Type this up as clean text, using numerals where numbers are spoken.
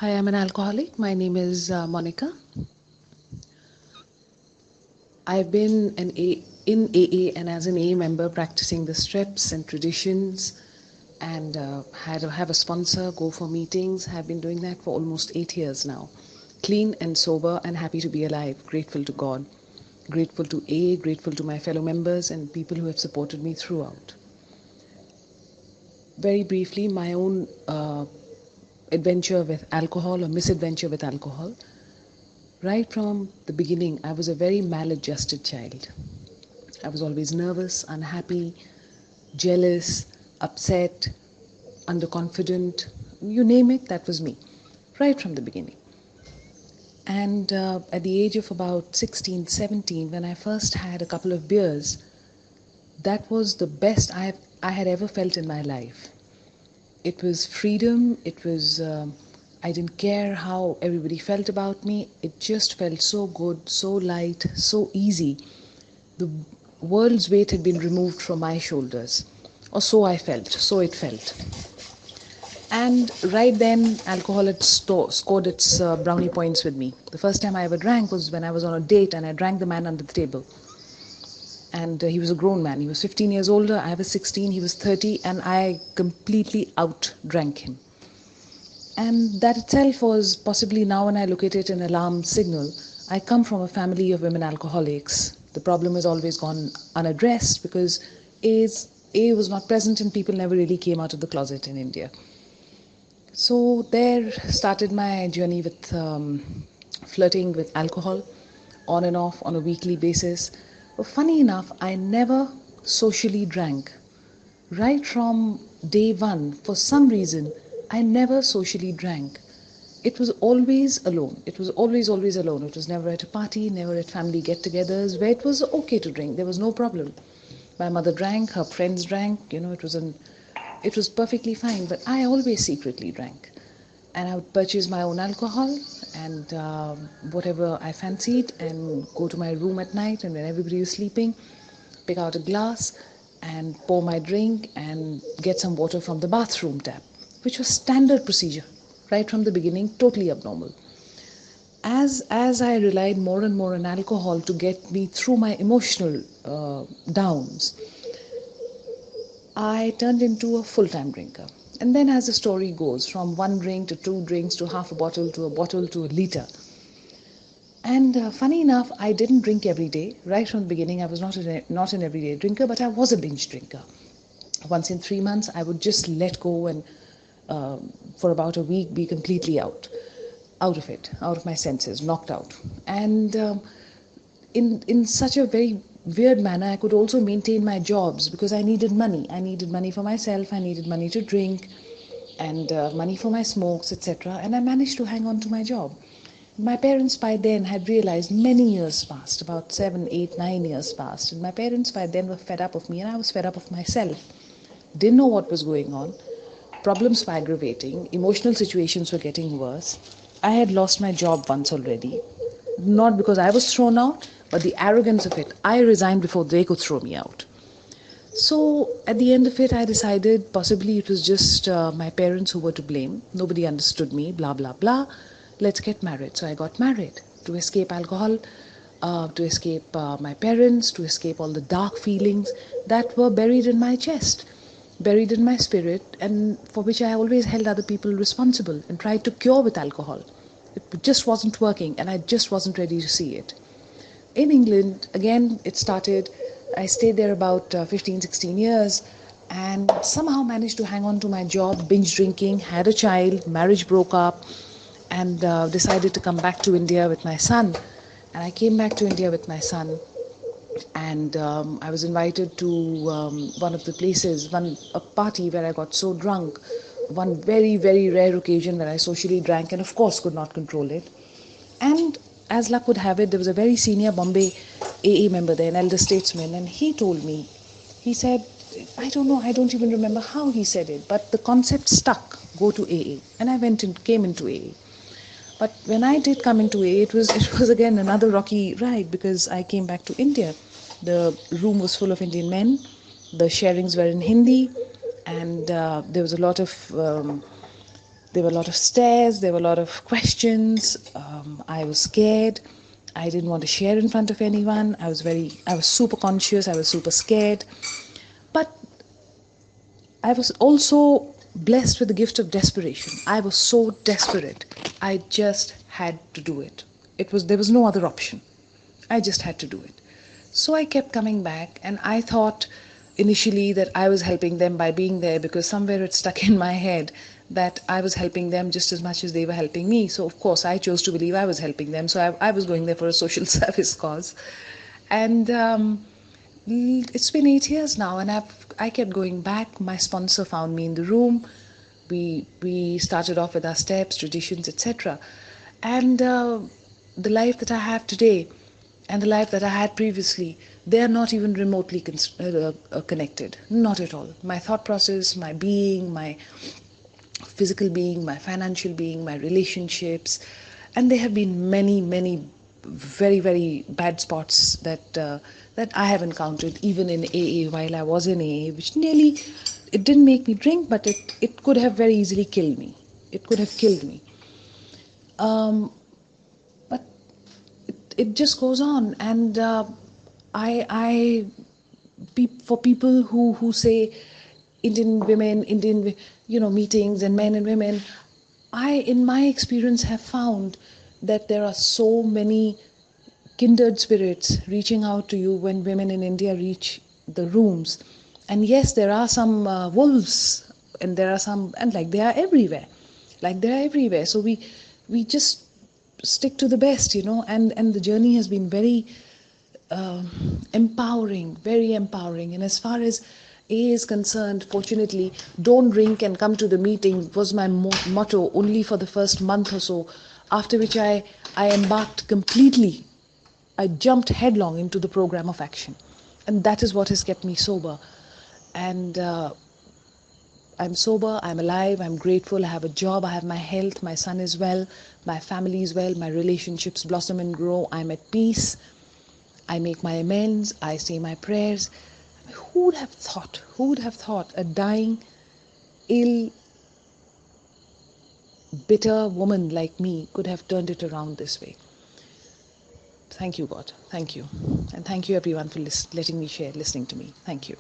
Hi, I'm an alcoholic. My name is Monica. I've been in AA and as an AA member practicing the steps and traditions and have a sponsor, go for meetings. Have been doing that for almost 8 years now. Clean and sober and happy to be alive. Grateful to God. Grateful to AA, grateful to my fellow members and people who have supported me throughout. Very briefly, my own adventure with alcohol or misadventure with alcohol. Right from the beginning, I was a very maladjusted child. I was always nervous, unhappy, jealous, upset, underconfident. You name it, that was me. Right from the beginning. And at the age of about 16, 17, when I first had a couple of beers, that was the best I had ever felt in my life. It was freedom. It was, I didn't care how everybody felt about me. It just felt so good, so light, so easy. The world's weight had been removed from my shoulders. Or so I felt, so it felt. And right then, alcohol had scored its brownie points with me. The first time I ever drank was when I was on a date and I drank the man under the table. And he was a grown man. He was 15 years older, I was 16, he was 30, and I completely out-drank him. And that itself was possibly, now when I look at it, an alarm signal. I come from a family of women alcoholics. The problem has always gone unaddressed because A was not present and people never really came out of the closet in India. So there started my journey with flirting with alcohol, on and off on a weekly basis. But funny enough, I never socially drank. Right from day one, for some reason, I never socially drank. It was always alone. It was always alone. It was never at a party, never at family get-togethers where it was okay to drink. There was no problem. My mother drank, her friends drank, it was perfectly fine, but I always secretly drank. And I would purchase my own alcohol and whatever I fancied and go to my room at night, and when everybody was sleeping, pick out a glass and pour my drink and get some water from the bathroom tap, which was standard procedure right from the beginning, totally abnormal. As I relied more and more on alcohol to get me through my emotional downs, I turned into a full-time drinker. And then as the story goes, from one drink to two drinks to half a bottle to a liter. And funny enough, I didn't drink every day. Right from the beginning, I was not an everyday drinker, but I was a binge drinker. Once in 3 months, I would just let go and for about a week be completely out of it, out of my senses, knocked out. And in such a very weird manner, I could also maintain my jobs because I needed money. I needed money for myself, I needed money to drink, and money for my smokes, etc. And I managed to hang on to my job. My parents by then had realized, many years passed, about 7, 8, 9 years passed, and my parents by then were fed up of me and I was fed up of myself. Didn't know what was going on. Problems were aggravating, emotional situations were getting worse. I had lost my job once already, not because I was thrown out, but the arrogance of it. I resigned before they could throw me out. So at the end of it, I decided possibly it was just my parents who were to blame. Nobody understood me, blah, blah, blah. Let's get married. So I got married to escape alcohol, to escape my parents, to escape all the dark feelings that were buried in my chest, buried in my spirit, and for which I always held other people responsible and tried to cure with alcohol. It just wasn't working and I just wasn't ready to see it. In England, again, it started. I stayed there about 15, 16 years and somehow managed to hang on to my job, binge drinking, had a child, marriage broke up, and decided to come back to India with my son. And I came back to India with my son, and I was invited to one of the places, a party where I got so drunk, one very, very rare occasion where I socially drank and of course could not control it. And as luck would have it, there was a very senior Bombay AA member there, an elder statesman, and he told me, he said, I don't know, I don't even remember how he said it, but the concept stuck, go to AA. And I came into AA. But when I did come into AA, it was again another rocky ride because I came back to India. The room was full of Indian men, the sharings were in Hindi, and there was a lot of There were a lot of stares, there were a lot of questions. I was scared. I didn't want to share in front of anyone. I was super conscious. I was super scared. But I was also blessed with the gift of desperation. I was so desperate. I just had to do it. There was no other option. I just had to do it. So I kept coming back, and I thought initially that I was helping them by being there, because somewhere it stuck in my head that I was helping them just as much as they were helping me. So of course I chose to believe I was helping them. So I was going there for a social service cause. And it's been 8 years now, and I kept going back. My sponsor found me in the room. We started off with our steps, traditions, etc. And the life that I have today and the life that I had previously, they are not even remotely connected. Not at all. My thought process, my being, my physical being, my financial being, my relationships, and there have been many very, very bad spots that I have encountered, even in AA, while I was in AA, which nearly, it didn't make me drink, but it could have very easily killed me. It could have killed me. But it just goes on. And for people who say Indian women, Indian, meetings and men and women, in my experience, have found that there are so many kindred spirits reaching out to you when women in India reach the rooms. And yes, there are some wolves, and there are some, and like they are everywhere. So we just stick to the best, and the journey has been very empowering, very empowering. And as far as AA is concerned, fortunately, don't drink and come to the meeting was my motto only for the first month or so, after which I embarked completely. I jumped headlong into the program of action, and that is what has kept me sober. And I'm sober, I'm alive, I'm grateful, I have a job, I have my health, my son is well, my family is well, my relationships blossom and grow, I'm at peace, I make my amends, I say my prayers. Who would have thought a dying, ill, bitter woman like me could have turned it around this way? Thank you, God. Thank you. And thank you, everyone, for letting me share, listening to me. Thank you.